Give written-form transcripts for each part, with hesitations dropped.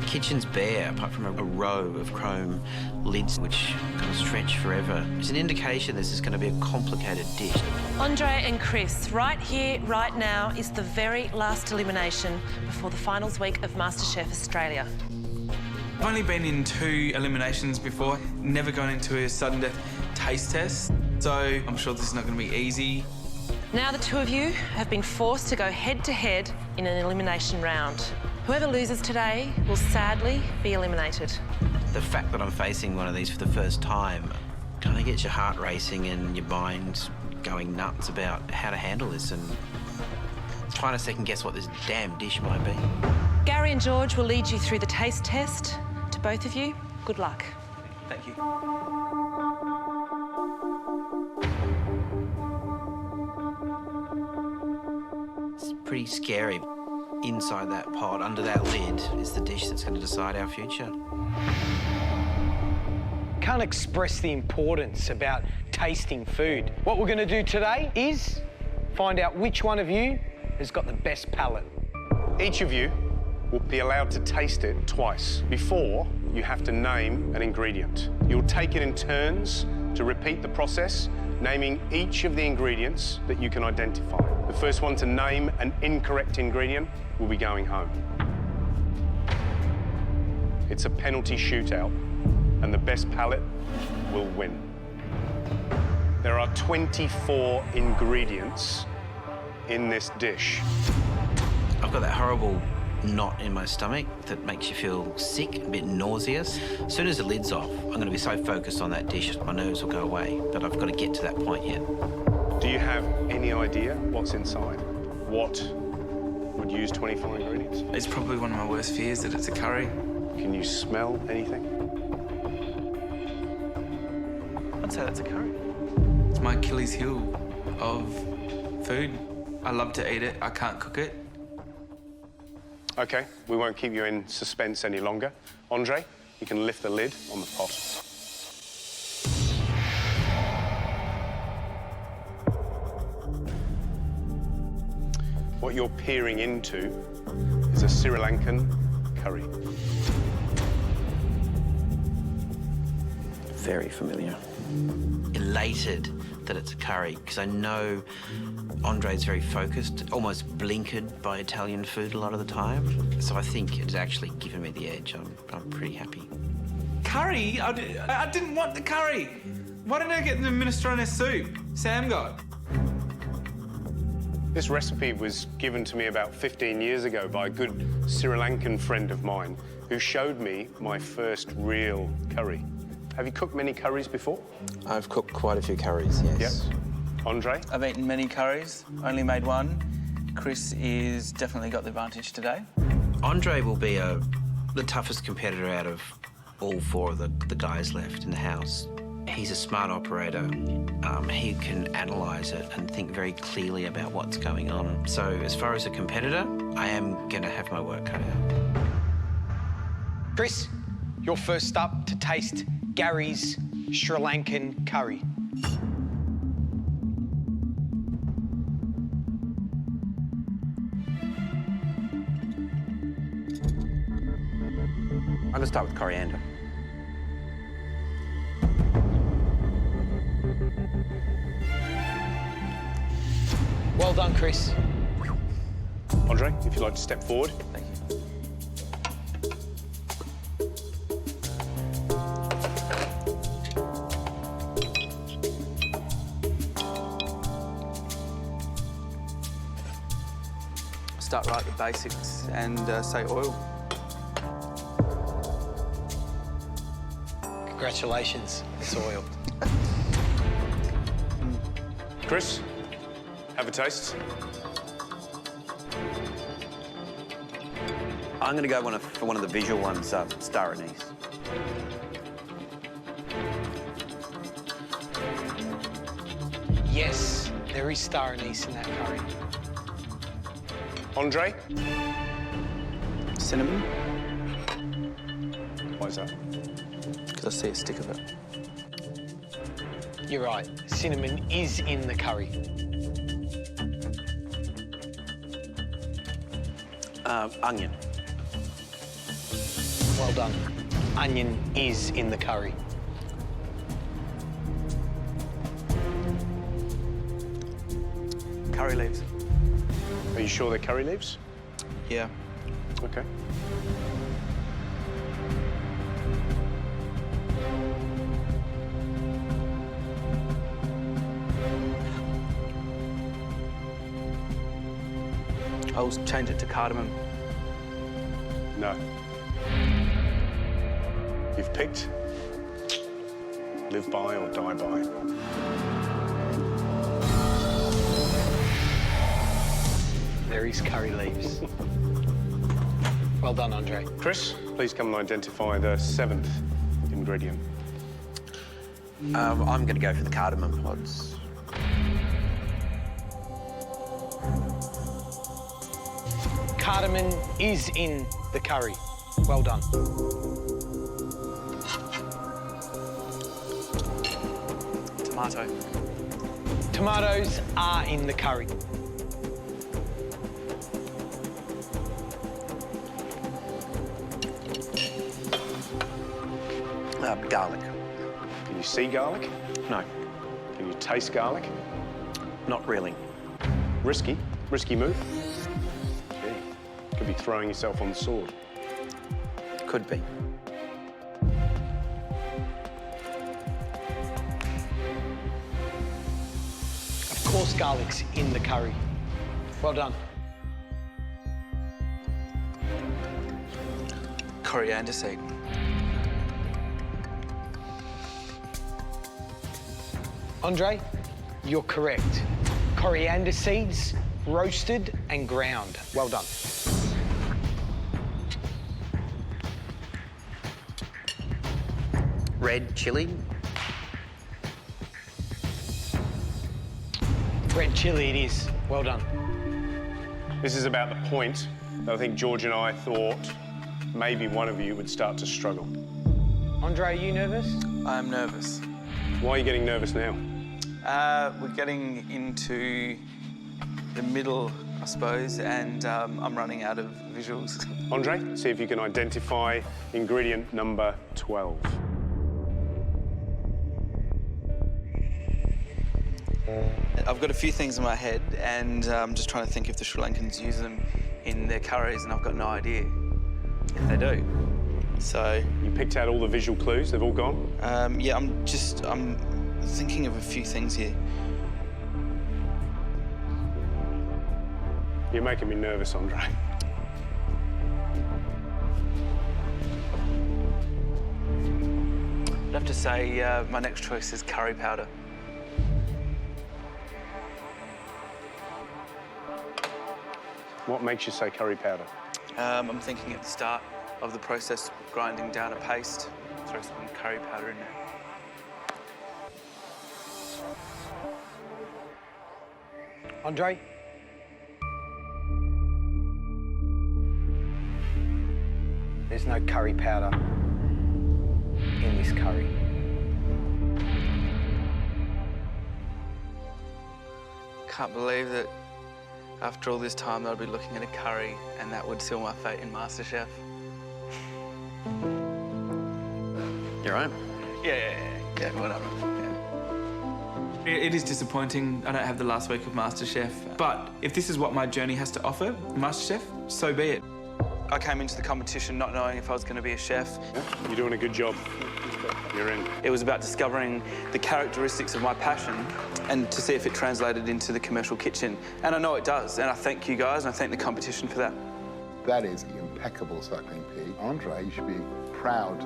kitchen's bare, apart from a row of chrome lids which kind of stretch forever. It's an indication this is going to be a complicated dish. Andre and Chris, right here, right now, is the very last elimination before the finals week of MasterChef Australia. I've only been in 2 eliminations before, never gone into a sudden death taste test, so I'm sure this is not going to be easy. Now the 2 of you have been forced to go head-to-head in an elimination round. Whoever loses today will sadly be eliminated. The fact that I'm facing one of these for the first time kind of gets your heart racing and your mind going nuts about how to handle this and trying to second-guess what this damn dish might be. Gary and George will lead you through the taste test. To both of you, good luck. Thank you. It's pretty scary. Inside that pot, under that lid, is the dish that's going to decide our future. Can't express the importance about tasting food. What we're going to do today is find out which one of you has got the best palate. Each of you will be allowed to taste it twice. Before, you have to name an ingredient. You'll take it in turns to repeat the process, naming each of the ingredients that you can identify. The first one to name an incorrect ingredient will be going home. It's a penalty shootout, and the best palate will win. There are 24 ingredients in this dish. I've got that horrible knot in my stomach that makes you feel sick, a bit nauseous. As soon as the lid's off, I'm going to be so focused on that dish, my nerves will go away, but I've got to get to that point yet. Do you have any idea what's inside? What would use 24 ingredients? It's probably one of my worst fears that it's a curry. Can you smell anything? I'd say that's a curry. It's my Achilles heel of food. I love to eat it, I can't cook it. OK, we won't keep you in suspense any longer. Andre, you can lift the lid on the pot. What you're peering into is a Sri Lankan curry. Very familiar. Elated that it's a curry, because I know Andre's very focused, almost blinkered by Italian food a lot of the time. So I think it's actually given me the edge. I'm pretty happy. Curry? I didn't want the curry. Why didn't I get the minestrone soup Sam got? This recipe was given to me about 15 years ago by a good Sri Lankan friend of mine who showed me my first real curry. Have you cooked many curries before? I've cooked quite a few curries, yes. Yep. Andre? I've eaten many curries, only made one. Chris is definitely got the advantage today. Andre will be the toughest competitor out of all 4 of the guys left in the house. He's a smart operator. He can analyse it and think very clearly about what's going on. So as far as a competitor, I am going to have my work cut out. Chris, you're first up to taste Gary's Sri Lankan curry. I'm going to start with coriander. Well done, Chris. Andre, if you'd like to step forward. Thank you. Start right with basics and say oil. Congratulations, it's oiled. Chris, have a taste. I'm going to go for one of the visual ones, star anise. Yes, there is star anise in that curry. Andre? Cinnamon, Why is that? because I see a stick of it. You're right, cinnamon is in the curry. Onion. Well done. Onion is in the curry. Curry leaves. Are you sure they're curry leaves? Yeah. Okay. I'll change it to cardamom. No. You've picked. Live by or die by. There is curry leaves. Well done, Andre. Chris, please come and identify the 7th ingredient. I'm going to go for the cardamom pods. Cardamom is in the curry. Well done. Tomato. Tomatoes are in the curry. Garlic. Can you see garlic? No, Can you taste garlic? not really. Risky move. Yeah. Could be throwing yourself on the sword. Could be. Of course, garlic's in the curry. Well done. Coriander seed. Andre, you're correct. Coriander seeds, roasted and ground. Well done. Red chili. Red chili it is. Well done. This is about the point that I think George and I thought maybe one of you would start to struggle. Andre, are you nervous? I'm nervous. Why are you getting nervous now? We're getting into the middle, I suppose, and I'm running out of visuals. Andre, see if you can identify ingredient number 12. I've got a few things in my head, and I'm just trying to think if the Sri Lankans use them in their curries, and I've got no idea if they do. So, You picked out all the visual clues, they've all gone? yeah, I'm thinking of a few things here. You're making me nervous, Andre. I'd have to say my next choice is curry powder. What makes you say curry powder? I'm thinking at the start of the process, grinding down a paste, throw some curry powder in there. Andre? There's no curry powder in this curry. Can't believe that after all this time that I'd be looking at a curry and that would seal my fate in MasterChef. You're right. Yeah, whatever. Yeah. It is disappointing I don't have the last week of MasterChef, but if this is what my journey has to offer, MasterChef, so be it. I came into the competition not knowing if I was going to be a chef. Yeah, you're doing a good job. You're in. It was about discovering the characteristics of my passion and to see if it translated into the commercial kitchen. And I know it does, and I thank you guys, and I thank the competition for that. That is impeccable suckling pig. Andre, you should be proud.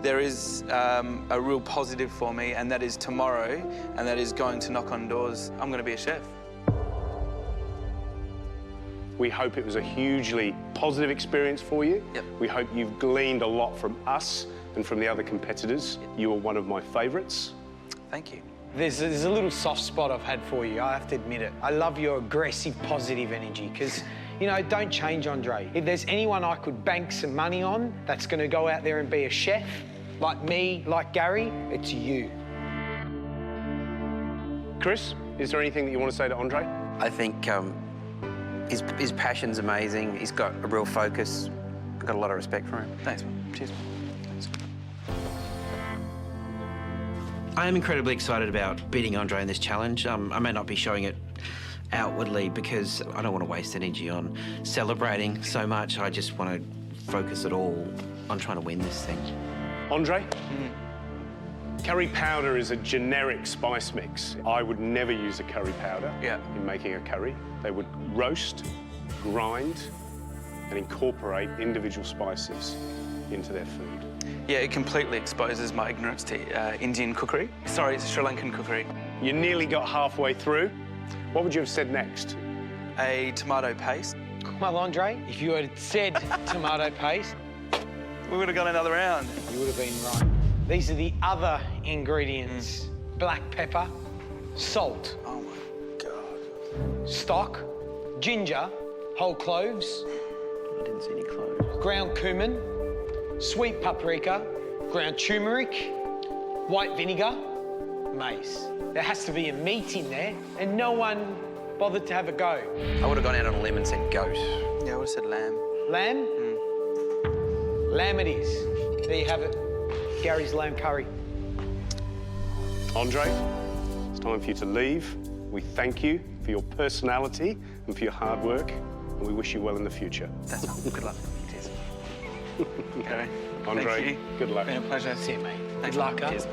There is a real positive for me, and that is tomorrow, and that is going to knock on doors. I'm going to be a chef. We hope it was a hugely positive experience for you. Yep. We hope you've gleaned a lot from us and from the other competitors. You are one of my favourites. Thank you. There's a little soft spot I've had for you, I have to admit it. I love your aggressive, positive energy, because, you know, don't change, Andre. If there's anyone I could bank some money on that's going to go out there and be a chef, like me, like Gary, it's you. Chris, is there anything that you want to say to Andre? I think his passion's amazing. He's got a real focus, got a lot of respect for him. Thanks, man. Cheers. I am incredibly excited about beating Andre in this challenge. I may not be showing it outwardly because I don't want to waste energy on celebrating so much. I just want to focus it all on trying to win this thing. Andre? Curry powder is a generic spice mix. I would never use a curry powder in making a curry. They would roast, grind, and incorporate individual spices into their food. Yeah, it completely exposes my ignorance to Indian cookery. Sorry, it's Sri Lankan cookery. You nearly got halfway through. What would you have said next? A tomato paste. Well, Andre, if you had said tomato paste, We would have gone another round. you would have been right. These are the other ingredients. Black pepper, salt, Oh my God. stock, ginger, whole cloves, I didn't see any clothes. ground cumin, sweet paprika, ground turmeric, white vinegar, mace. There has to be a meat in there, and no one bothered to have a go. I would have gone out on a limb and said goat. Yeah, I would have said lamb. Lamb? Lamb it is. There you have it. Gary's lamb curry. Andre, it's time for you to leave. We thank you for your personality and for your hard work, and we wish you well in the future. That's all. Good luck. Cheers. Okay. Andre, Thank you. good luck. Been a pleasure. That's it, mate. Thanks, Good luck, huh? Cheers.